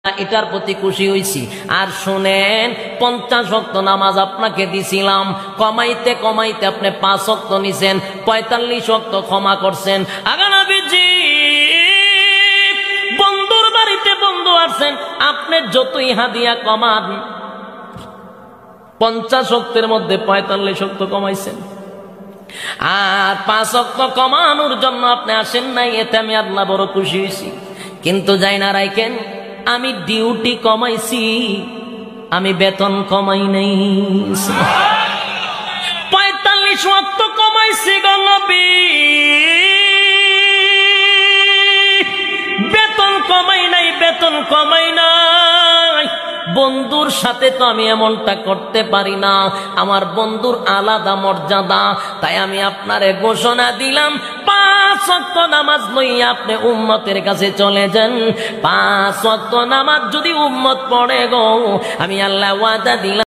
এটার প্রতি খুশি হইছি। আর শুনেন, 50 ওয়াক্ত নামাজ আপনাকে দিছিলাম, কমাইতে কমাইতে আপনি 5 ওয়াক্ত নিছেন, 45 ওয়াক্ত ক্ষমা করছেন। আগা নবীজি বন্ধুর বাড়িতে বন্ধু আসছেন, আপনি যতই হাদিয়া কমান 50 ওয়াক্তের মধ্যে 45 ওয়াক্ত কমাইছেন। আর 5 ওয়াক্ত কমানোর জন্য আপনি আসেন নাই, এতে আমি আল্লাহ বড় খুশি হয়েছি। কিন্তু যাই না রাখেন, আমি ডিউটি কমাইছি, আমি বেতন কমাই নাই। 45 ওয়াক্ত কমাইছি গো নবী, বেতন কমাই নাই, বেতন কমাই নাই। বন্ধুর সাথে তো আমি এমনটা করতে পারি না, আমার বন্ধুর আলাদা মর্যাদা। তাই আমি আপনারে ঘোষণা দিলাম, 5 ওয়াক্ত নামাজ লইয়া আপনি উম্মতের কাছে চলে যান। 5 ওয়াক্ত নামাজ যদি উম্মত পড়ে গো, আমি আল্লাহ ওয়াদা দিলাম